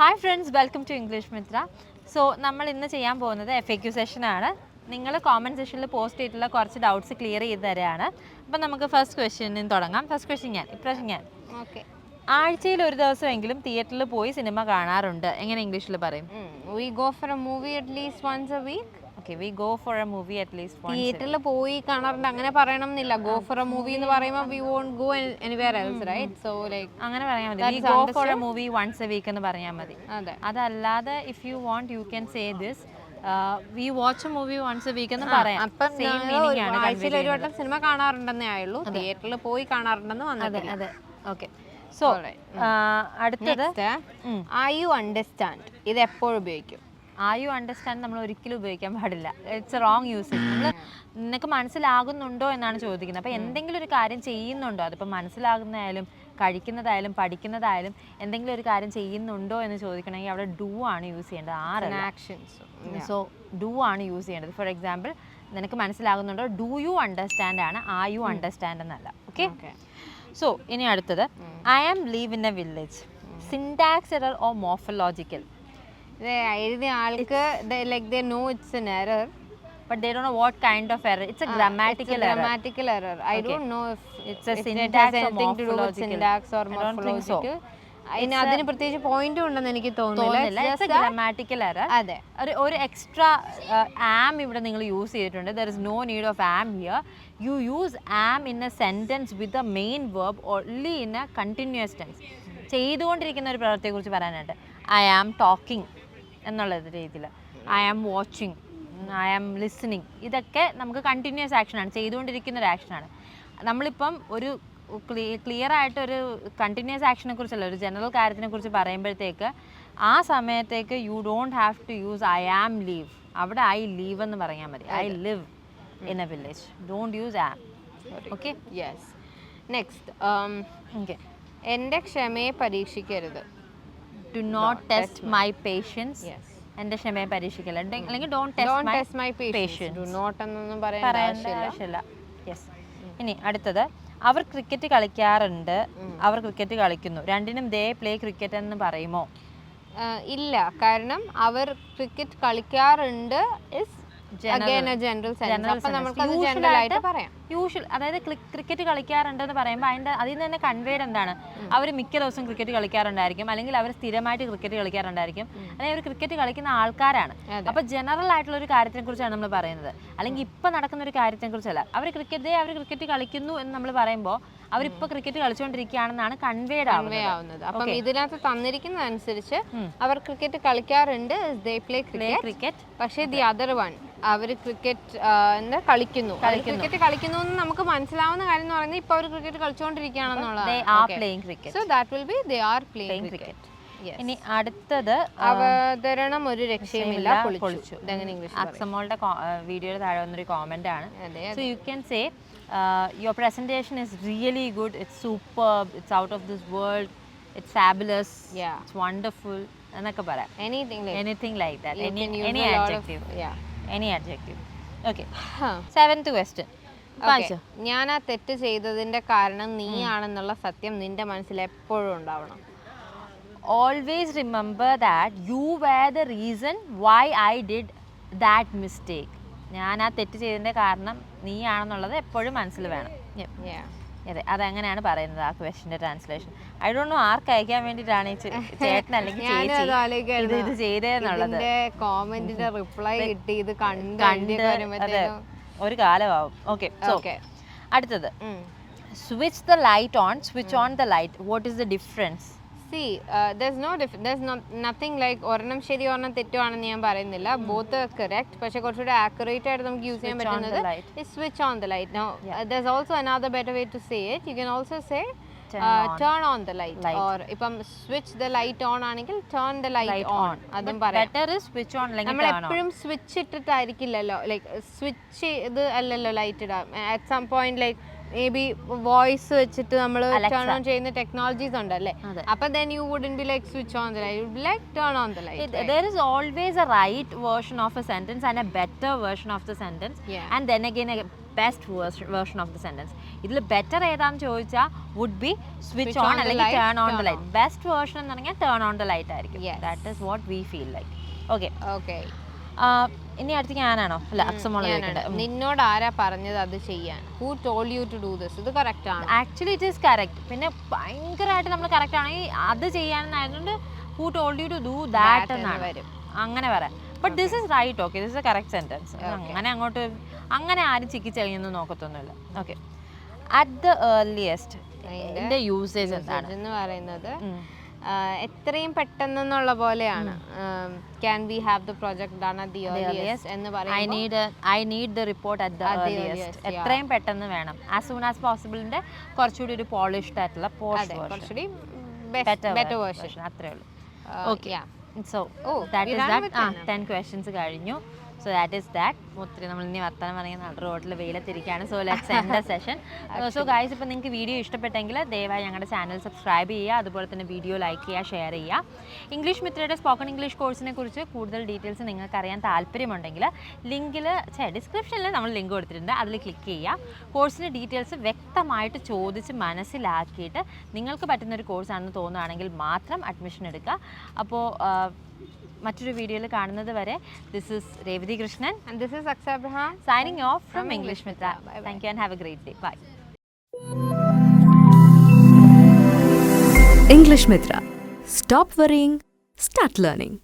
Hi friends, welcome to English Mitra. So നമ്മൾ ഇന്ന് ചെയ്യാൻ പോകുന്നത് FAQ സെഷനാണ്. നിങ്ങൾ കോമൻറ്റ് സെക്ഷനിൽ പോസ്റ്റ് ചെയ്തിട്ടുള്ള കുറച്ച് ഡൗട്ട്സ് ക്ലിയർ ചെയ്ത് തരാണ്. അപ്പം നമുക്ക് ഫസ്റ്റ് ക്വസ്റ്റ്യനിൽ തുടങ്ങാം. ഫസ്റ്റ് ക്വസ്റ്റ്യൻ ഞാൻ ഓക്കെ. ആഴ്ചയിൽ ഒരു ദിവസമെങ്കിലും തിയേറ്ററിൽ പോയി സിനിമ കാണാറുണ്ട്. എങ്ങനെ ഇംഗ്ലീഷിൽ പറയും? We go for a movie at least once a week. Okay, we go for a movie at least once. തിയേറ്ററിൽ പോയി കാണാറുണ്ട് അങ്ങനെ പറയണം എന്നില്ല. ഗോ ഫോർ എ മൂവി എന്ന് പറയുമ്പോൾ we won't go anywhere else, right? So like അങ്ങനെ പറയാൻ മതി. We go for a movie once a week എന്ന് പറഞ്ഞാൽ മതി. അതെ. അതല്ലാതെ if you want you can say this we watch a movie once a week എന്ന് പറയാം. അപ്പം ആഴ്ചയിൽ ഒരു വട്ടം സിനിമ കാണാറുണ്ടെന്നേ ആയുള്ളൂ, തിയേറ്ററിൽ പോയി കാണാറുണ്ടെന്ന് വന്നിട്ടില്ല. അതെ. ഓക്കെ. സോ അടുത്തത് ആർ യു അണ്ടർസ്റ്റാൻഡ്, ഇത് എപ്പോഴും ഉപയോഗിക്കും? ആർ യു അണ്ടർസ്റ്റാൻഡ് നമ്മൾ ഒരിക്കലും ഉപയോഗിക്കാൻ പാടില്ല. It's A wrong usage. നമ്മൾ നിനക്ക് മനസ്സിലാകുന്നുണ്ടോ എന്നാണ് ചോദിക്കുന്നത്. അപ്പോൾ എന്തെങ്കിലും ഒരു കാര്യം ചെയ്യുന്നുണ്ടോ, അതിപ്പോൾ മനസ്സിലാകുന്നതായാലും കഴിക്കുന്നതായാലും പഠിക്കുന്നതായാലും എന്തെങ്കിലും ഒരു കാര്യം ചെയ്യുന്നുണ്ടോ എന്ന് ചോദിക്കണമെങ്കിൽ അവിടെ ഡു ആണ് യൂസ് ചെയ്യേണ്ടത്, ആരല്ല ആക്ഷൻസ്. സോ ഡു ആണ് യൂസ് ചെയ്യേണ്ടത്. ഫോർ എക്സാമ്പിൾ, നിനക്ക് മനസ്സിലാകുന്നുണ്ടോ, ഡു യു അണ്ടർസ്റ്റാൻഡ് ആണ്, ആർ യു അണ്ടർസ്റ്റാൻഡ് എന്നല്ല. ഓക്കെ. സോ ഇനി അടുത്തത്, I am leave in a village. Syntax error or morphological? എഴുതിയ ആൾക്ക് like they know it's an error, but they don't know what kind of error. It's a grammatical error. I don't know if it's a syntax or anything to do with syntax or morphological. അതിന് പ്രത്യേകിച്ച് point ഉണ്ടെന്ന് എനിക്ക് തോന്നുന്നില്ല. It's a grammatical error. അതെ. ഒരു extra am ഇവിടെ നിങ്ങൾ use ചെയ്തിട്ടുണ്ട്. There is no need of am here. You use am in a sentence with the main verb only in a continuous tense. ചെയ്തുകൊണ്ടിരിക്കുന്ന ഒരു പ്രവൃത്തിയെക്കുറിച്ച് പറയാനായിട്ട് ഐ ആം ടോക്കിംഗ് എന്നുള്ള രീതിയിൽ, I am watching, I am listening, ഇതൊക്കെ നമുക്ക് continuous ആക്ഷനാണ്, ചെയ്തുകൊണ്ടിരിക്കുന്ന ഒരു ആക്ഷനാണ്. നമ്മളിപ്പം ഒരു ക്ലിയർ ആയിട്ടൊരു കണ്ടിന്യൂസ് ആക്ഷനെ കുറിച്ചല്ല, ഒരു ജനറൽ കാര്യത്തിനെ കുറിച്ച് പറയുമ്പോഴത്തേക്ക് ആ സമയത്തേക്ക് you don't have to use I am live. അവിടെ ഐ ലീവ് എന്ന് പറയാൻ മതി. I live in a village. Don't use am. Okay. Yes. Next, okay. എൻ്റെ ക്ഷമയെ പരീക്ഷിക്കരുത്. Do not test my patience. എൻ്റെ ക്ഷമയെ പരീക്ഷിക്കല്ല, അല്ലെങ്കിൽ don't test my patience. Do not എന്നൊന്നും പറയേണ്ട ആവശ്യമില്ല. യെസ്. ഇനി അടുത്തത്, അവർ ക്രിക്കറ്റ് കളിക്കാറുണ്ട്, അവർ ക്രിക്കറ്റ് കളിക്കുന്നു. രണ്ടിനും ദേ പ്ലേ ക്രിക്കറ്റ് എന്ന് പറയുമോ? ഇല്ല, കാരണം അവർ ക്രിക്കറ്റ് കളിക്കാറുണ്ട് is again a general sense. അപ്പോൾ നമുക്ക് അത് ജനറൽ ആയിട്ട് പറയാം. യൂഷ്വൽ, അതായത് ക്രിക്കറ്റ് കളിക്കാറുണ്ടെന്ന് പറയുമ്പോൾ അതിൽ നിന്ന് തന്നെ കൺവേഡ് എന്താണ്? അവർ മിക്ക ദിവസം ക്രിക്കറ്റ് കളിക്കാറുണ്ടായിരിക്കും, അല്ലെങ്കിൽ അവർ സ്ഥിരമായിട്ട് ക്രിക്കറ്റ് കളിക്കാറുണ്ടായിരിക്കും, അല്ലെങ്കിൽ അവർ ക്രിക്കറ്റ് കളിക്കുന്ന ആൾക്കാരാണ്. അപ്പോൾ ജനറൽ ആയിട്ടുള്ള ഒരു കാര്യത്തിനെ കുറിച്ചാണ് നമ്മൾ പറയുന്നത്, അല്ലെങ്കിൽ ഇപ്പം നടക്കുന്ന ഒരു കാര്യത്തെ കുറിച്ചല്ല. അവർ ക്രിക്കറ്റ് കളിക്കുന്നു എന്ന് നമ്മൾ പറയുമ്പോൾ അവരിപ്പോൾ ക്രിക്കറ്റ് കളിച്ചുകൊണ്ടിരിക്കുകയാണെന്നാണ് കൺവേഡ് ആവുന്നത്. അപ്പം ഇതിനകത്ത് തന്നിരിക്കുന്ന അനുസരിച്ച് അവർ ക്രിക്കറ്റ് കളിക്കാറുണ്ട്, they play cricket. പക്ഷേ ദി അതർ വൺ, അവർ ക്രിക്കറ്റ് കളിക്കുന്നു എന്ന് നമുക്ക് മനസ്സിലാവുന്ന കാര്യം എന്ന് പറയുന്നത് ഇപ്പൊ അവർ ക്രിക്കറ്റ് കളിച്ചുകൊണ്ടിരിക്കുകയാണെന്നുള്ളതാണ്. So that will be they are playing cricket. ഇനി അടുത്തത്, അവതരണം ഒരു രക്ഷയുമില്ല, പൊളിച്ചു. ഇതെങ്ങനെ ഇംഗ്ലീഷ്? അക്സമോളുടെ വീഡിയോയുടെ താഴെ വന്നൊരു കോമന്റ് ആണ്. So you can say your presentation is really good, it's superb, it's out of this world, it's fabulous, it's wonderful എന്നൊക്കെ പറയാം. anything like that, any adjective. Any adjective. Okay. 7th question. ഞാൻ ആ തെറ്റ് ചെയ്തതിന്റെ കാരണം നീയാണെന്നുള്ള സത്യം നിന്റെ മനസ്സിൽ എപ്പോഴും ഉണ്ടാവണം. Always remember that you were the reason why I did that mistake. ഞാൻ ആ തെറ്റ് ചെയ്തതിന്റെ കാരണം നീയാണെന്നുള്ളത് എപ്പോഴും മനസ്സിൽ വേണം. അതെ, അതെങ്ങനെയാണ് പറയുന്നത് ആ ക്വസ്റ്റിന്റെ ട്രാൻസ്ലേഷൻ? ഐ ഡോണ്ട് നോ ആർക്ക് അയക്കാൻ വേണ്ടിയിട്ടാണ് ചേട്ടൻ അല്ലെങ്കിൽ ചേച്ചി ഇത് ചെയ്തതെന്നുള്ളത്. കോമന്റിന്റെ റിപ്ലൈ കിട്ടി, ഇത് കണ്ട് ഒരു കാലമാവും. ഓക്കെ. അടുത്തത്, switch the light on, switch on the light, what is the difference? See, there's nothing like ഒരെണ്ണം ശരി ഒരെണ്ണം തെറ്റുവാണെന്ന് ഞാൻ പറയുന്നില്ല. Both correct. പക്ഷെ കുറച്ചുകൂടെ ആക്യുറേറ്റ് ആയിട്ട് നമുക്ക് യൂസ് ചെയ്യാൻ പറ്റുന്നത് switch on the light. Now there's also another better way to say it. You can also say turn on the light, or ഇപ്പം switch the light on ആണെങ്കിൽ turn the light on. അതും പറയാം. Better is switch on. നമ്മൾ എപ്പോഴും switch ഇട്ടിട്ടായിരിക്കില്ലല്ലോ, like switch ഇത് അല്ലല്ലോ light ഇടാം. at some point like maybe voice വെച്ചിട്ട് നമ്മൾ turn on ചെയ്യുന്ന ടെക്നോളജീസ് ഉണ്ടല്ലേ, അപ്പൊ then you wouldn't be like switch on the light, you would be like turn on the light. There is always a right version of a sentence and a better version of the sentence, and then again a best version of the sentence. ഇതിൽ better ഏതാണെന്ന് ചോദിച്ചാൽ would be switch on അല്ലെങ്കിൽ turn on the light. Best version എന്ന് പറഞ്ഞാൽ turn on the light ആയിരിക്കും. That is what we feel like. Okay, ഇനി അടുത്ത് ഞാനാണോ? അല്ല, നിന്നോട് ആരാ പറഞ്ഞത് അത് ചെയ്യാൻ? Who told you to do this? ഇത് കറക്റ്റ് ആണ്. Actually it is correct. പിന്നെ ഭയങ്കരമായിട്ട് നമ്മൾ കറക്റ്റ് ആണെങ്കിൽ അത് ചെയ്യാനായതുകൊണ്ട് who told you to do that എന്നാണ് വരും, അങ്ങനെ പറയാം. But this is right. Okay, this is a correct sentence. അങ്ങനെ അങ്ങോട്ട് അങ്ങനെ ആരും ചിക്കിച്ചഴിഞ്ഞൊന്നും നോക്കത്തൊന്നുമില്ല. ഓക്കെ, അറ്റ് ദ ഏർലിയസ്റ്റ് ഇതിന്റെ യൂസേജ് എന്താണ് എന്ന് പറയുന്നത് എത്രയും പെട്ടെന്നുള്ള പോലെയാണ്. Can we have the project done at the earliest എന്ന് പറയുമ്പോൾ I need the report at the earliest. എത്രയും പെട്ടെന്ന് വേണം. ആസ് സൂൺ ആസ് പോസിബിളിന്റെ കുറച്ചുകൂടി ഒരു പോളിഷ്ഡ് ആയിട്ടുള്ള കുറച്ചുകൂടി ബെറ്റർ വേർഷൻ, അത്രേ ഉള്ളൂ. Okay, so that is that. 10 questions കഴിഞ്ഞു. So that is that. ഒത്തിരി നമ്മൾ ഇനി വർത്തമാനം പറയുന്ന റോഡിൽ വെയിലത്തിരിക്കുകയാണ്. So let's end the session. So guys, ഇപ്പോൾ നിങ്ങൾക്ക് വീഡിയോ ഇഷ്ടപ്പെട്ടെങ്കിൽ ദയവായി ഞങ്ങളുടെ ചാനൽ സബ്സ്ക്രൈബ് ചെയ്യുക. അതുപോലെ തന്നെ വീഡിയോ ലൈക്ക് ചെയ്യുക, ഷെയർ ചെയ്യുക. ഇംഗ്ലീഷ് മിത്രയുടെ സ്പോക്കൺ ഇംഗ്ലീഷ് കോഴ്സിനെ കുറിച്ച് കൂടുതൽ ഡീറ്റെയിൽസ് നിങ്ങൾക്ക് അറിയാൻ താല്പര്യമുണ്ടെങ്കിൽ ലിങ്കിൽ ഡിസ്ക്രിപ്ഷനിൽ നമ്മൾ ലിങ്ക് കൊടുത്തിട്ടുണ്ട്, അതിൽ ക്ലിക്ക് ചെയ്യുക. കോഴ്സിൻ്റെ ഡീറ്റെയിൽസ് വ്യക്തമായിട്ട് ചോദിച്ച് മനസ്സിലാക്കിയിട്ട് നിങ്ങൾക്ക് പറ്റുന്നൊരു കോഴ്സാണെന്ന് തോന്നുകയാണെങ്കിൽ മാത്രം അഡ്മിഷൻ എടുക്കുക. അപ്പോൾ മറ്റൊരു വീഡിയോയിൽ കാണുന്നത് വരെ, this is Revathi Krishnan and this is Akshay Abraham signing off from English Mithra. Thank you and have a great day. Bye. English Mithra. Stop worrying, start learning.